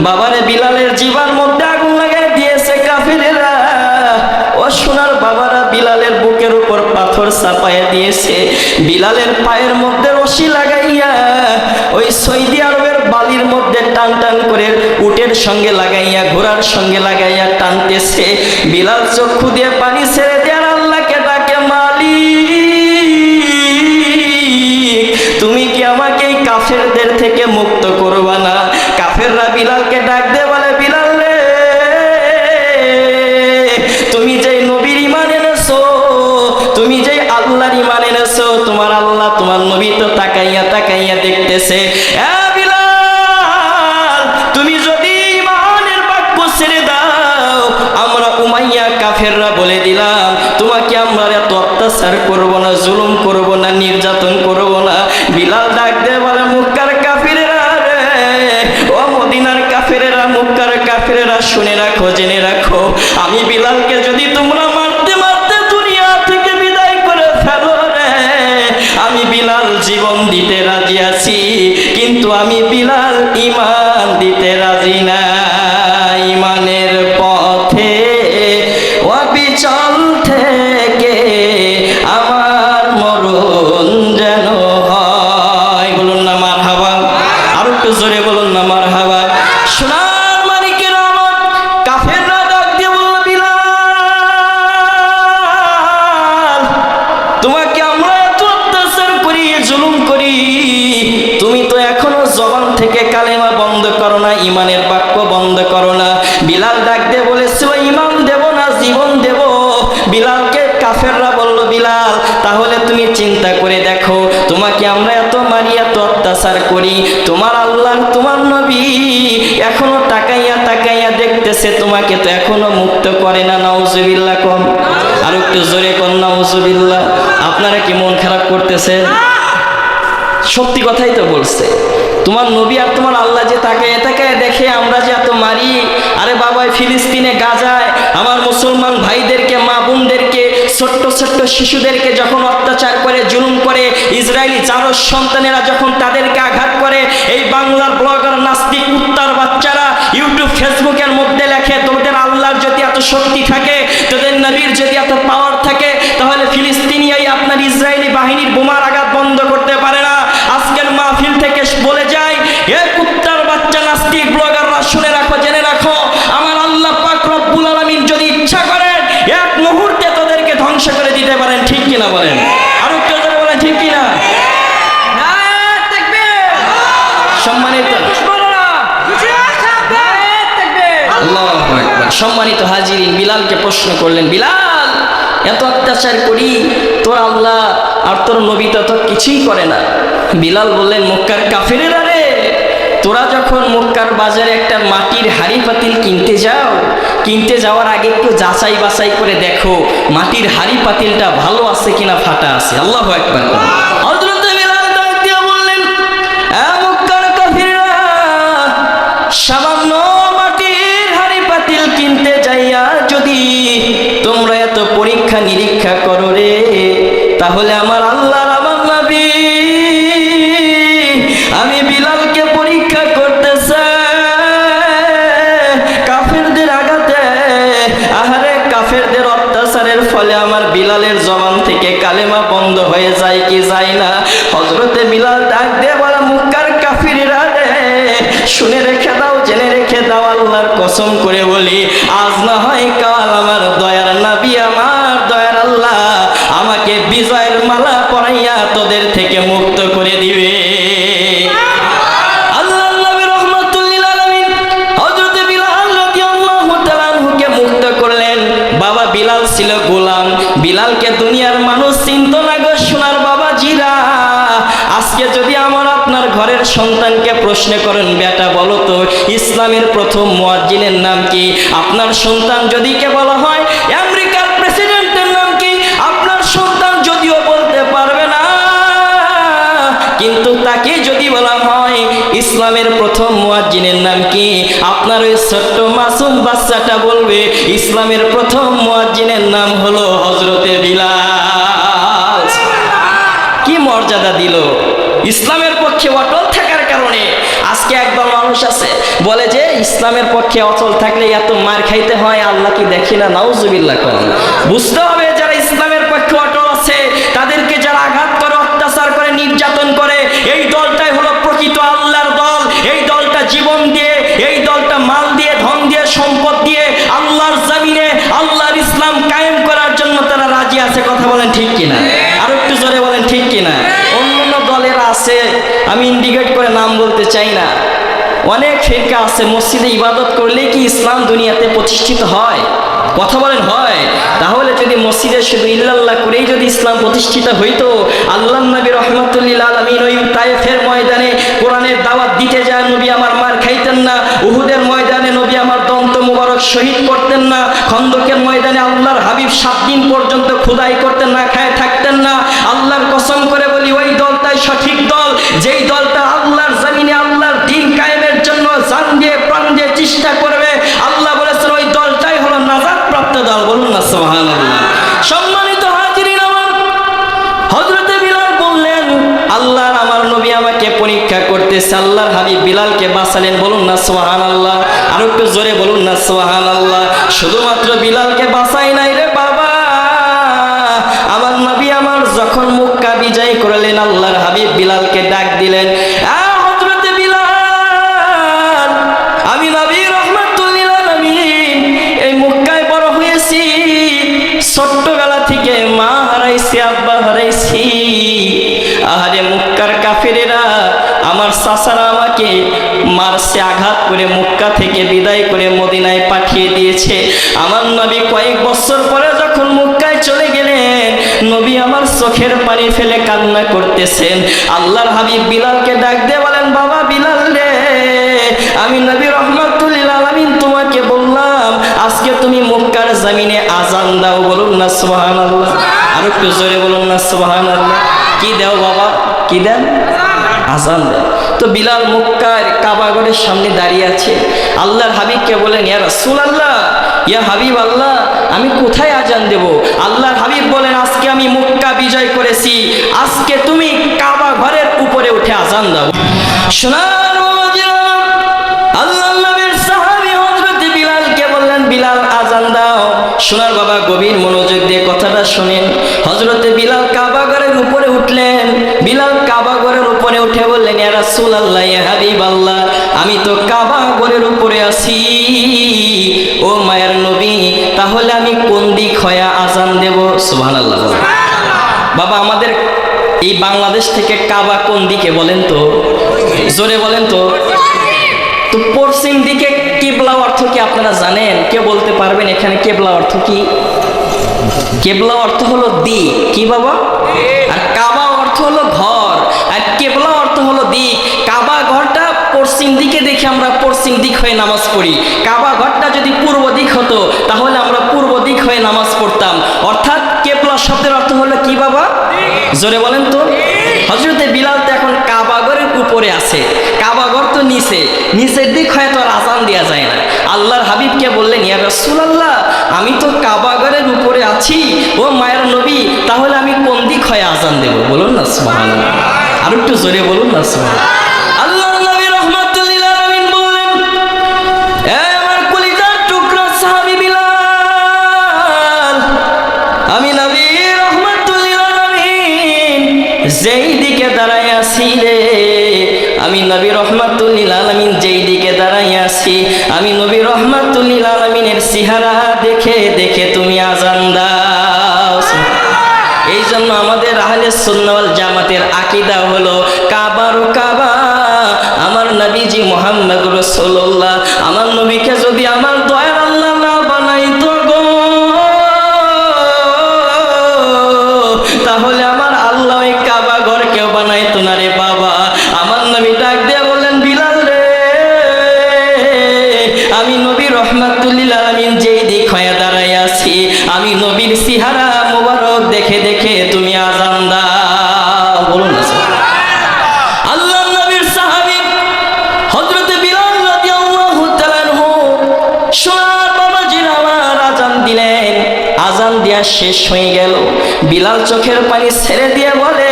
বাবারে বিলালের জিবার মধ্যে আগুন লাগাই দিয়েছে কাফেরেরা। ও সোনার বাবারা, বিলালের বুকের উপর পাথর চাপাইয়া দিয়েছে, বিলালের পায়ের মধ্যে রশি লাগাইয়া ওই সৌদি আরবের বালির মধ্যে টান টান করে উটের সঙ্গে লাগাইয়া, ঘোড়ার সঙ্গে লাগাইয়া টানতেছে। বিলাল চক্ষু দিয়ে পানি ছেড়ে দিয়ে আল্লাহকে ডাকে, মালিক তুমি কি আমাকে এই কাফেরদের থেকে মুক্ত করবা না? কাফেররা বিলালকে ডাক দিয়ে বলে, বিলাল রে, তুমি যেই নবীর ঈমান এনেছো, তুমি যেই আল্লাহর ঈমান এনেছো, তোমার আল্লাহ তোমার নবী তো তাকাইয়া তাকাইয়া দেখতেছে। বিলাল, তুমি যদি ঈমানের বাক্য ছেড়ে দাও, আমরা উমাইয়া কাফেররা বলে দিলাম তোমাকে আমরা এত অত্যাচার করব না, জুলুম করব না, নির্যাতন করব না। বিলাল ডাক দিয়ে বলে, মক্কার কাফেরেরা রে, ও মদিনার কাফেরেরা, মক্কার কাফেরেরা, শুনে রাখো, জেনে রাখো, আমি বিলালকে যদি তোমরা মারতে মারতে দুনিয়া থেকে বিদায় করে ফেলো রে, আমি বিলাল জীবন দিতে রাজি আছি, কিন্তু আমি বিলাল ঈমান দিতে রাজি না। ঈমানের পথে অবিচল থেকে আমার মরণ যেন হয়। বলুন না মারহাবা, আর একটু জোরে বলুন না মারহাবা। সোনার মানিকের আমার কাফেররা ডাক দিয়ে বলল, বিলাল তোমাকে আমরা এত অত্যাচার করি, জুলুম করি, তুমি তো এখনো জবান থেকে কালেমা বন্ধ করো না, ঈমানের বাক্য বন্ধ করো না। বিলাল ডাক দিয়ে বলেছিল, ঈমান দেব না, জীবন দেব। বিলালকে কাফেররা বলল, বিলাল তাহলে তুমি চিন্তা করে দেখো, তোমাকে আমরা এত মারি, এত অত্যাচার করি, তোমার আল্লাহ তোমার নবী এখনো তাকাইয়া তাকাইয়া দেখতেছে, তোমাকে তো এখনো মুক্ত করে না। নাউজুবিল্লাহ কোন, আর একটু জোরে কোন নাউজুবিল্লাহ। আপনারা কি মন খারাপ করতেছেন? সত্যি কথাই তো বলছে, তোমার নবী আর তোমার আল্লাহ যে তাকায় তাকায় দেখে, আমরা যে এত মারি। আরে বাবা, ফিলিস্তিনে গাজায় আমার মুসলমান ভাইদেরকে, মা বোনদেরকে, ছোট্ট ছোট্ট শিশুদেরকে যখন অত্যাচার করে, জুলুম করে, ইসরায়েলি জারজ সন্তানেরা যখন তাদেরকে আঘাত করে, এই বাংলার ব্লগার নাস্তিক কুত্তার বাচ্চারা ইউটিউব ফেসবুকের মধ্যে লেখে, তোদের আল্লাহর যদি এত শক্তি থাকে, তোদের নবীর যদি এত পাওয়ার থাকে, তাহলে ফিলিস্তিনি এই আপনার ইসরায়েলি বাহিনীর বোমার আঘাত বন্ধ করতে পারে না। আজকের মাহফিল থেকে বলে যায়, এ কুত্তার বাচ্চা নাস্তিক ব্লগাররা, শুনে রাখো, জেনে রাখো, আমার আল্লাহ পাক রব্বুল আলামিন যদি ইচ্ছা করেন, এক মুহূর্তে তোদেরকে ধ্বংস করে দিতে পারেন। ঠিক কিনা বলেন? আর একটু জোরে বলেন, ঠিক কিনা? সম্মানিত সম্মানিত হাজিরিন, বিলালকে প্রশ্ন করলেন, বিলাল এত অত্যাচার করি, তোর আল্লাহ আর তোর নবী তো কিছুই করে না। বিলাল বললেন, মক্কার কাফেরেরা রে, তোরা যখন মক্কার বাজারে একটা মাটির হাড়ি পাতিল কিনতে যাও, কিনতে যাওয়ার আগে একটু যাচাই বাছাই করে দেখো মাটির হাড়ি পাতিলটা ভালো আছে কিনা, ফাটা আছে। আল্লাহু আকবার। হযরত বিলাল ডাক দিয়ে বললেন, এ মক্কার কাফেরেরা, সামান্য মাটির হাড়ি পাতিল কিনতে যাইয়া যদি তোমরা এত পরীক্ষা নিরীক্ষা করো রে, তাহলে আমার আল্লাহর, আমার নবী, আমি বিলালকে পরীক্ষা করতে চাই। কাফেরদের আঘাতে, আহারে কাফেরদের অত্যাচারের ফলে আমার বিলালের জবান থেকে কালেমা বন্ধ হয়ে যায় কি যায় না? হযরতে বিলাল ডাক দিয়ে বলে, মক্কার কাফিররা রে, শুনে রেখে দাও, জেনে রেখে দাও, আল্লাহর কসম করে বলি, আজ না হয় কাল আমার দয়ার নবী, আমার দয়ার আল্লাহ আমাকে বিজয়ের মালা পরাইয়া তোদের থেকে মুক্ত করে দিবে। আল্লাহ নবী রাহমাতুল লিল আলামিন হযরত বিলাল রাদিয়াল্লাহু তাআলা আনহুকে মুক্ত করলেন। বাবা বিলাল ছিল গোলাম, বিলালকে দুনিয়ার মানুষ চিনতো না গো সোনার বাবাজিরা। আজকে যদি আমার আপনার ঘরের সন্তানকে প্রশ্ন করেন, বেটা বলো তো ইসলামের প্রথম মুয়াজ্জিনের নাম কি, আপনার সন্তান যদি কে বলা হয় আমেরিকার প্রেসিডেন্টের নাম কি, আপনার সন্তান যদিও বলতে পারবে না, কিন্তু তাকে যদি বলা হয় ইসলামের প্রথম মুয়াজ্জিনের নাম কি, আপনার ওই ছোট্ট মাসুম বাচ্চাটা বলবে ইসলামের প্রথম মুয়াজ্জিনের নাম হলো হযরতে বিলাল। কি মর্যাদা দিল! ইসলামের পক্ষে অটল থাকার কারণে আজকে একদল মানুষ আছে বলে যে ইসলামের পক্ষে অচল থাকলে এত মার খাইতে হয়, আল্লাহ কি দেখি না? নাউজুবিল্লাহ করেন। বুঝতে হবে যারা ইসলামের পক্ষে অটল আছে তাদেরকে যারা আঘাত করে, অত্যাচার করে, নির্যাতন করে, এই দলটাই হলো প্রকৃত আল্লাহর দল। এই দলটা জীবন দিয়ে, এই দলটা মাল দিয়ে, ধন দিয়ে, সম্পদ দিয়ে আল্লাহর জমিনে আল্লাহর ইসলাম কায়েম করার জন্য তারা রাজি আছে। কথা বলেন ঠিক কিনা? আর একটু জোরে বলেন ঠিক কিনা? অন্যান্য দলের আছে, আমি ইন্ডিকেট করে নাম বলতে চাই না, অনেক ফিরকা আছে মসজিদে ইবাদত করলে কি ইসলাম দুনিয়াতে প্রতিষ্ঠিত হয়? কথা বলেন হয়? তাহলে যদি মসজিদে শুধু ইল্লাল্লাহ করেই যদি ইসলাম প্রতিষ্ঠিত হইতো, আল্লাহ নবী রহমাতুল্লিল আলামিন ওই তায়েফের ময়দানে কোরআনের দাওয়াত দিতে যায়, নবী আমার মার খাইতেন না। উহুদের ময়দানে নবী আমার দন্ত মুবারক শহীদ করতেন না। খন্দকের ময়দানে আল্লাহর হাবিব 7 দিন পর্যন্ত খোদাই করতেন না, খায় থাকতেন না। আল্লাহর কসম করে বলি ওই দলটাই সঠিক দল, যেই দলটা আল্লাহর জমিনে আল্লাহর দ্বীন কায়েমের জন্য জান দিয়ে প্রাণ দিয়ে চেষ্টা করবে। আল্লাহ বলেছেন ওই দলটাই হলো নাজাত প্রাপ্ত দল। বলুন না সুবহানাল্লাহ। সম্মানিত হাজিরিন আমার, হযরত বিলাল বললেন আল্লাহর আমার নবী আমাকে পরীক্ষা করতেছে। আল্লাহর হাবিব বিলালকে বাঁচালেন। বলুন না সুবহানাল্লাহ। আর একটু জোরে বলুন না সুবহানাল্লাহ। শুধুমাত্র বিলালকে বাঁচাই নাই রে বাবা, আমার নবী আমার যখন মক্কা বিজয় করলেন আল্লাহর হাবিব বিলালকে ডাক দিলেন, হযরত বিলাল, আমি নবী রহমাতুল্লিল আলামিন এই মক্কায় বড় হয়েছি, ছোট্টবেলা থেকে মা হারাইছি, আব্বা হারাইছি। আহারে মক্কার কাফেরেরা, আমার চাচারা আমাকে মারছে, আঘাত করে মক্কা থেকে বিদায় করে মদিনায় পাঠিয়ে দিয়েছে। আমার নবী কয়েক বছর পরে যখন মক্কায় চলে গেলেন, নবী আমার চোখের পানি ফেলে কান্না করতেছেন। আল্লাহর হাবিব বিলালকে ডাক দিয়ে বলেন, বাবা বিলাল রে, আমি নবী রহমাতুল্লিল আলামিন তোমাকে বললাম আজকে তুমি মক্কার জমিনে আজান দাও। বলুন না সুবহানাল্লাহ। আর একটু জোরে বলুন না সুবহানাল্লাহ। কি দাও বাবা? কি দেন? আজান দেন। তো বিলাল মক্কার কাবাগরের সামনে দাঁড়িয়ে আছে। আল্লাহর হাবিবকে বলেন, ইয়া রাসূলুল্লাহ, ইয়া হাবিব আল্লাহ, আমি কোথায় আজান দেব? আল্লাহর হাবিব বলেন, আজকে আমি মক্কা বিজয় করেছি, আজকে তুমি কাবা ঘরের উপরে উঠে আজান দাও। শোনার আল্লাহর নবীর সাহাবী হযরত বিলালকে বললেন, বিলাল আজান দাও। শোনার বাবা গভীর মনোযোগ দিয়ে কথাটা শুনেন। হযরতে বিলাল কাবা ঘরের উপরে উঠলেন। বিলাল কাবা ঘরের উপরে উঠে বললেন, ইয়া রাসূলুল্লাহ, ইয়া হাবিব আল্লাহ, আমি তো কাবা ঘরের উপরে আছি। ও মায়ের নবী, তাহলে আমি কোন দিক হয়ে আজান দেব? সুবহানাল্লাহ। বাবা আমাদের এই বাংলাদেশ থেকে কাবা কোন দিকে বলেন তো? জোরে বলেন তো। তো পশ্চিম দিকে কিবলা অর্থ কি আপনারা জানেন? কে বলতে পারবেন এখানে কিবলা অর্থ কি? কিবলা অর্থ হলো দিক। কি বাবা? আর কাবা অর্থ হলো ঘর, আর কিবলা অর্থ হলো দিক। কাবা ঘরটা পশ্চিম দিকে দেখে আমরা পশ্চিম দিক হয়ে নামাজ পড়ি। কাবা ঘরটা যদি পূর্ব দিক হতো তাহলে আমরা পূর্ব দিক হয়ে নামাজ পড়তাম। অর্থাৎ কিবলা শব্দের অর্থ হলো কি বাবা? জোরে বলেন তো। হযরতে বিলাল তো এখন কাবা ঘরের উপরে আছে, কাবা ঘর তো নিচে, নিচের দিক হয়ে তো আর আজান দেওয়া যায় না। আল্লাহর হাবিবকে বললেন, ইয়া রাসূলুল্লাহ, আমি তো কাবা ঘরের উপরে আছি, ও মায়ের নবী, তাহলে আমি কোন দিক হয়ে আজান দেব? বলুন না সুবহানাল্লাহ। আর একটু জোরে বলুন না সুবহানাল্লাহ। আল্লাহর নবী রহমাতুল্লিল আলামিন বললেন, এ আমার কলিজার টুকরা সাহাবী বিলাল, আমি নবী রহমাতুল্লিল আলামিন যেই দিকে দাঁড়ায় আছি রে, আমি নবী রহমাতুল্লিল আলামিন যেই দিকে দাঁড়ায় আছি, আমি নবী রহমাতুল্লিল আলামিনের চেহারা দেখে দেখে তুমি আজান দাও। এই জন্য আমাদের আহলে সুন্নাহ ওয়াল জামাতের আকীদা হলো কাবার কাবা আমার নবীজি মুহাম্মদ রাসূলুল্লাহ। আমার নবীকে যদি আমার দয়ার আল্লাহ না বানাইতো গো, তাহলে আমার আল্লাহ ওই কাবা ঘরকেও বানাইতো না রে বাবা। আমার নবী ডাক দিয়ে বললেন, বিলাল রে, আমি নবী রহমাতুল্লিল আলামিন যেই দিক হয়ে দাঁড়ায় আছি, আমি নবীর চেহারা মোবারক দেখে দেখে তুমি আজান দাও। বলুন না আল্লাহর নবীর সাহাবী হযরত বিলাল রাদিয়াল্লাহু তাআলা আনহু সোনার বাবাজির আমার আজান দিলেন। আজান দেয়া শেষ হয়ে গেল। বিলাল চোখের পানি ছেড়ে দিয়ে বলে,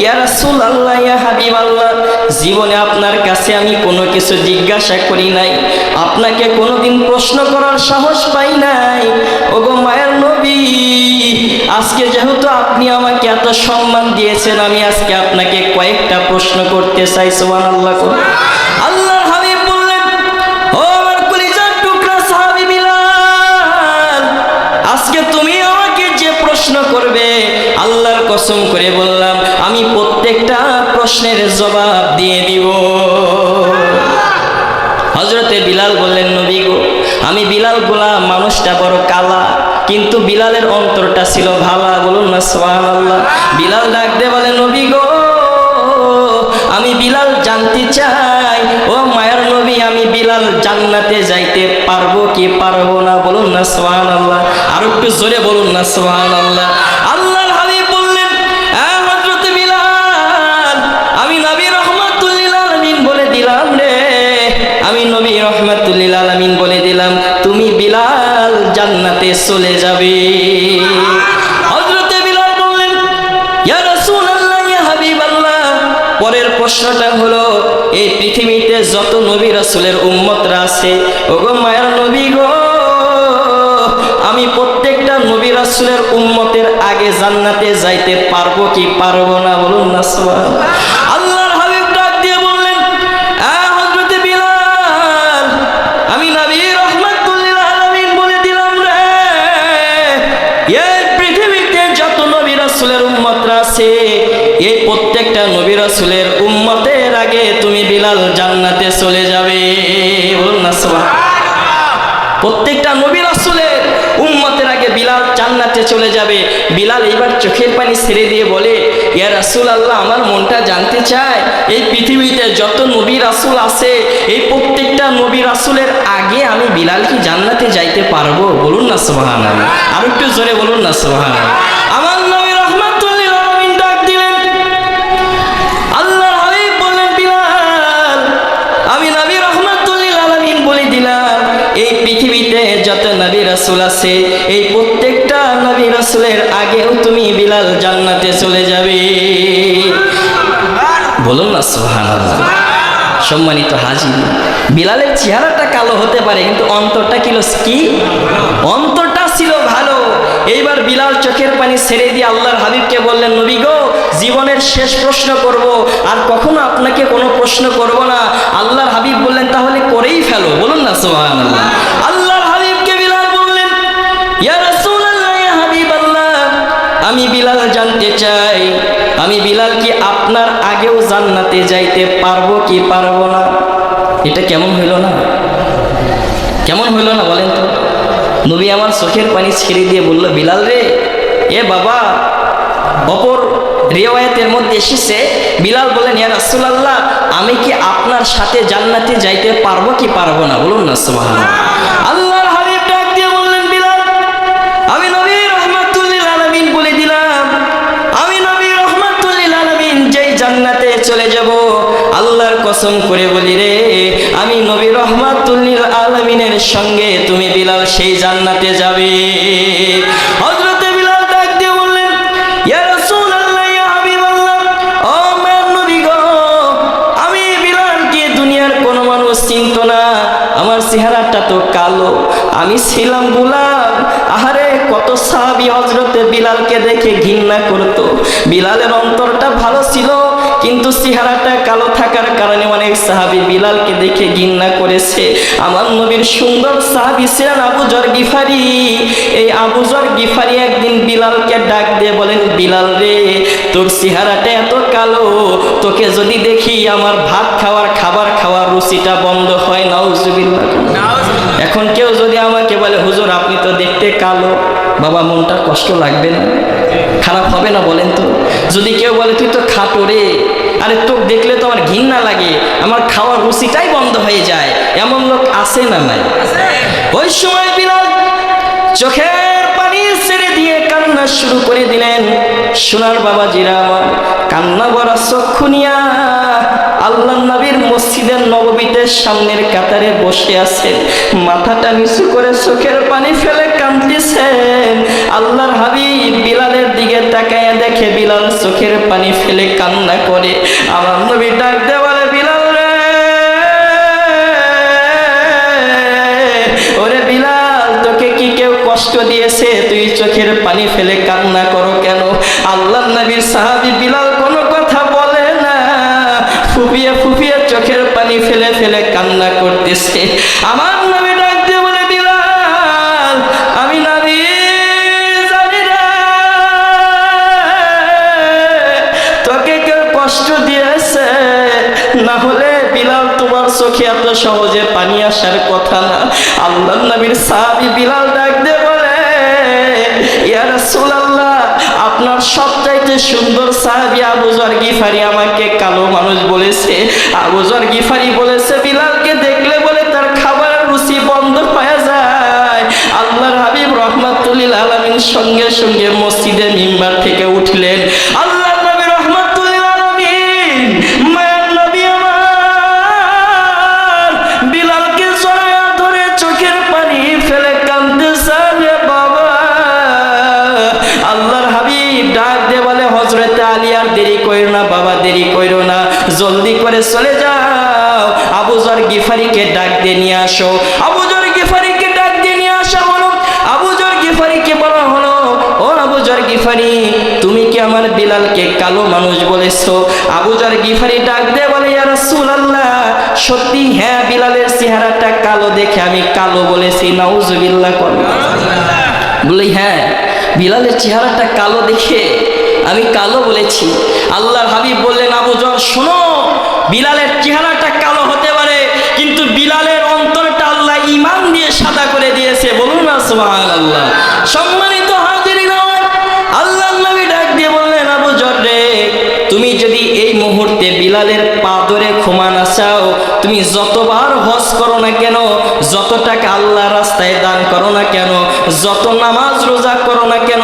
ইয়া রাসূলুল্লাহ, ইয়া হাবিব আল্লাহ, জীবনে আপনার কাছে আমি কোনো কিছু জিজ্ঞাসা করি নাই, আপনাকে কোনোদিন প্রশ্ন করার সাহস পাই নাই। ওগো মায়ের নবী, আজকে যেহেতু আপনি আমাকে এত সম্মান দিয়েছেন, আমি আজকে আপনাকে কয়েকটা প্রশ্ন করতে চাই। সুবহানাল্লাহ। আল্লাহর হাবিব বললেন, ও আমার কলিজার টুকরা সাহাবী বিলাল, আজকে তুমি আমাকে যে প্রশ্ন করবে, আল্লাহর কসম করে বললাম আমি প্রত্যেকটা প্রশ্নের জবাব দিয়ে দিব। হযরতে বিলাল বললেন, নবী গো, আমি বিলাল গোলাম, মানুষটা বড় কালা, কিন্তু বিলালের অন্তরটা ছিল ভালা। বলুন না সুবহানাল্লাহ। বিলাল ডাক দিয়ে বলে, নবী গো, আমি বিলাল জানতে চাই, ও মায়ের নবী, আমি বিলাল জান্নাতে যাইতে পারবো কি পারবো না? বলুন না সুবহানাল্লাহ। আর একটু জোরে বলুন না সুবহানাল্লাহ। আল্লাহর হাবিব বললেন, হযরতে বিলাল, আমি নবী রাহমাতুল লিল আলামিন বলে দিলাম রে, আমি নবী রাহমাতুল লিল আলামিন বলে দিলাম, তুমি বিলাল জান্নাতে চলে যাবে। হযরতে বিলাল বললেন, ইয়া রাসূলুল্লাহ, ইয়া হাবিবাল্লাহ, পরের প্রশ্নটা হলো, এই পৃথিবীতে যত নবী রাসূলের উম্মতরা আছে, ওগো মায়ের নবী গো, আমি প্রত্যেকটা নবী রাসূলের উম্মতের আগে জান্নাতে যাইতে পারবো কি পারবো না? বলুন না সুবহানাল্লাহ। আল্লাহর হাবিব ডাক দিয়ে বললেন, হযরতে বিলাল, আমি নবী রাহমাতুল লিল আলামিন বলে দিলাম রে, এই পৃথিবীতে যত নবী রাসূলের উম্মতরা আছে, এই প্রত্যেকটা নবী রাসূলের উম্মতের আগে তুমি বিলাল জান্নাতে চলে যাবে। বলুন না সুবহানাল্লাহ। প্রত্যেকটা নবী রাসূলের উম্মতের আগে বিলাল জান্নাতে চলে যাবে। বিলাল এবার চোখের পানি ছেড়ে দিয়ে বলে, ইয়া রাসূলুল্লাহ, আমার মনটা জানতে চায়, এই পৃথিবীতে যত নবী রাসূল আছে, এই প্রত্যেকটা নবী রাসূলের আগে আমি বিলাল কি জান্নাতে যাইতে পারবো? বলুন না সুবহানাল্লাহ। আর একটু জোরে বলুন না সুবহানাল্লাহ। আমার নবী রাহমাতুল লিল আলামিন ডাক দিলেন, আল্লাহর হাবিব বললেন, বিলাল, আমি নবী রাহমাতুল লিল আলামিন বলে দিলাম, এই পৃথিবীতে যত নবী রাসূল আছে, এই প্রত্যেকটা নবী রাসূলের আগেও তুমি বিলাল জান্নাতে চলে যাবে। বলুন না সুবহানাল্লাহ। সম্মানিত হাজির, বিলালের চেহারাটা কালো হতে পারে, কিন্তু অন্তরটা কি? অন্তরটা ছিল ভালো। এইবার বিলাল চোখের পানি ছেড়ে দিয়ে আল্লাহর হাবিবকে বললেন, নবী গো, জীবনের শেষ প্রশ্ন করব, আর কখনো আপনাকে কোনো প্রশ্ন করব না। আল্লাহর হাবিব বললেন, তাহলে করেই ফেলো। বলুন না সুবহানাল্লাহ। আল্লাহর হাবিবকে বিলাল বললেন, ইয়া রাসূলুল্লাহ, ইয়া হাবিবাল্লাহ, আমি বিলাল জানতে চাই, আমি বিলাল কি আপনার আগেও জান্নাতে যাইতে পারবো কি পারবো না? এটা কেমন হইল না? কেমন হইল না বলেন তো? নবী আমার চোখের পানি ছেড়ে দিয়ে বলল, বিলাল রে, এ বাবা, অপর রিওয়ায়াতের মধ্যে এসেছে, বিলাল বলেন, ইয়া রাসূলুল্লাহ, আমি কি আপনার সাথে জান্নাতে যাইতে পারবো কি পারবো না? বলুন না সুবহানাল্লাহ। আল্লাহর হাবিব ডাক দিয়ে বললেন, বিলাল, আমি নবী রাহমাতুল লিল আলামিন বলে দিলাম, আমি নবী রাহমাতুল লিল আলামিন যেই জান্নাতে চলে যাব, আল্লাহর কসম করে বলি রে, আমি নবী রাহমাতুল লিল আলামিনের সঙ্গে তুমি বিলাল সেই জান্নাতে যাবে। হযরতে বিলাল ডাক দিয়ে বললেন, ইয়া রাসূলুল্লাহ, ইয়া হাবিবাল্লাহ, ও মায়ের নবী গো, আমি বিলালকে দুনিয়ার কোনো মানুষ চিনত না, আমার চেহারাটা তো কালো, আমি ছিলাম গোলাম। আহারে, কত সাহাবী হযরতে বিলালকে দেখে ঘৃণা করত। বিলালের অন্তরটা ভালো ছিল, কিন্তু চেহারাটা কালো থাকার কারণে অনেক সাহাবী বিলালকে দেখে ঘৃণা করেছে। আমার নবীর সুন্দর সাহাবী ছিলেন আবু যর গিফারি। এই আবু যর গিফারি একদিন বিলালকে ডাক দিয়ে বলেন, বিলাল রে, তোর চেহারাটা এত কালো, তোকে যদি দেখি আমার ভাত খাওয়ার, খাবার খাওয়ার রুচিটা বন্ধ হয়। নাউজুবিল্লাহ। এখন কেউ যদি আমাকে বলে, হুজুর আপনি তো দেখতে কালো, বাবা মনটা কষ্ট লাগবে না? খারাপ হবে না বলেন তো? যদি কেউ বলে, তুই তো খাটো রে, আরে তোকে দেখলে তো আমার ঘৃণা লাগে, আমার খাওয়ার রুচিটাই বন্ধ হয়ে যায়, এমন লোক আছে না নাই? ওই সময় বিলাল চোখের পানি ছেড়ে দিয়ে কান্না শুরু করে দিলেন। সোনার বাবাজিরা আমার, কান্না ভরা চক্ষু নিয়া আল্লাহর নবীর মসজিদের নববীতে সামনের কাতারে বসে আছেন, মাথাটা নিচু করে চোখের পানি ফেলে কাঁদতেছেন। আল্লাহর হাবিব বিলালের দিকে তাকায় দেখে বিলাল চোখের পানি ফেলে কান্না করে। আমার নবী ডাক দিয়ে বলেন, কষ্ট দিয়েছে, তুই চোখের পানি ফেলে কান্না করো কেন? আল্লাহর নবীর সাহাবী বিলাল কোনো কথা বলে না, ফুপিয়ে ফুপিয়ে চোখের পানি ফেলে ফেলে কান্না করতেছে। আমার নবী ডাক দিয়ে বলে, বিলাল, আমি নবী জানি না তোকে কেউ কষ্ট দিয়েছে, না হলে বিলাল তোমার চোখে এত সহজে পানি আসার কথা না। আল্লাহর নবীর সাহাবী বিলাল ডাক দিয়ে বলে, ইয়া রাসূলুল্লাহ, আপনার সবচাইতে সুন্দর সাহাবী আবু যর গিফারি আমাকে কালো মানুষ বলেছে। আবু যর গিফারি বলেছে, বিলালকে দেখলে বলে তার খাবারের রুচি বন্ধ হয়ে যায়। আল্লাহর হাবিব রাহমাতুল লিল আলামিন সঙ্গে সঙ্গে মসজিদের মিম্বার থেকে উঠলেন। আল্লাহর নবী রাহমাতুল লিল আলামিন মায়ের নবী আমার বিলালকে জড়ায়া ধরে চোখের পানি ফেলে কাঁদতেছে, রে বাবা। আল্লাহর হাবিব ডাক দিয়ে বলে, হযরতে আলী, আর দেরি কইরো না বাবা, দেরি কইরো না, জলদি করে চলে যাও, আবু যর গিফারিকে ডাক দিয়ে নিয়ে আসো। আবু যর গিফারিকে ডাক দিয়ে নিয়ে আসা হলো। আবু যর গিফারিকে বলা হলো, ও আবু যর গিফারি, তুমি কি আমার বিলালকে কালো মানুষ বলেছো? আবু যর গিফারি ডাক দিয়ে বলে, ইয়া রাসূলুল্লাহ, সত্যি হ্যাঁ, বিলালের চেহারাটা কালো দেখে আমি কালো বলেছি। নাউজুবিল্লাহ। বলি হ্যাঁ, বিলালের চেহারাটা কালো দেখে আমি কালো বলেছি। আল্লাহর হাবিব বললেন, আবু যর শোনো, বিলালের চেহারাটা কালো হতে পারে, কিন্তু বিলালের অন্তরটা আল্লাহ ঈমান দিয়ে সাদা করে দিয়েছে। বলুন না সুবহানাল্লাহ। সম্মানিত হাজিরিন, আল্লাহর নবী ডাক দিয়ে বললেন, আবু যর রে, তুমি যদি এই মুহূর্তে বিলালের পা ধরে ক্ষমা না চাও, তুমি যতবার হজ করো না কেন, যত টাকা আল্লাহর রাস্তায় দান করো না কেন, যত নামাজ রোজা করো না কেন,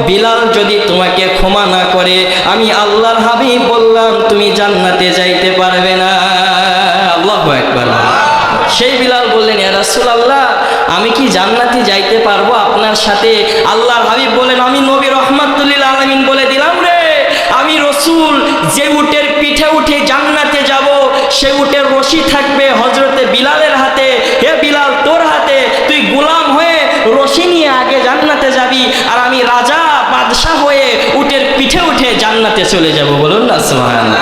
বিলাল যদি তোমাকে ক্ষমা না করে, আমি আল্লাহর হাবিব বললাম তুমি জান্নাতে যাইতে পারবে না। আল্লাহু আকবার। সেই বিলাল বললেন, ইয়া রাসূলুল্লাহ, আমি কি জান্নাতে যাইতে পারবো আপনার সাথে? আল্লাহর হাবিব বলেন, আমি নবী রাহমাতুল লিল আলামিন বলে দিলাম রে, আমি রসুল যে উটের পিঠে উঠে জান্নাতে যাব, সে উটের রশি থাকবে হযরতে বিলালের হাতে। হে বিলাল, তোর হাতে, তুই গোলাম হয়ে রশি নিয়ে আগে জান্নাতে যাবি, আর আমি রাজা বাদশাহ হয়ে উটের পিঠে উঠে জান্নাতে চলে যাব। বলুন না সুবহানাল্লাহ।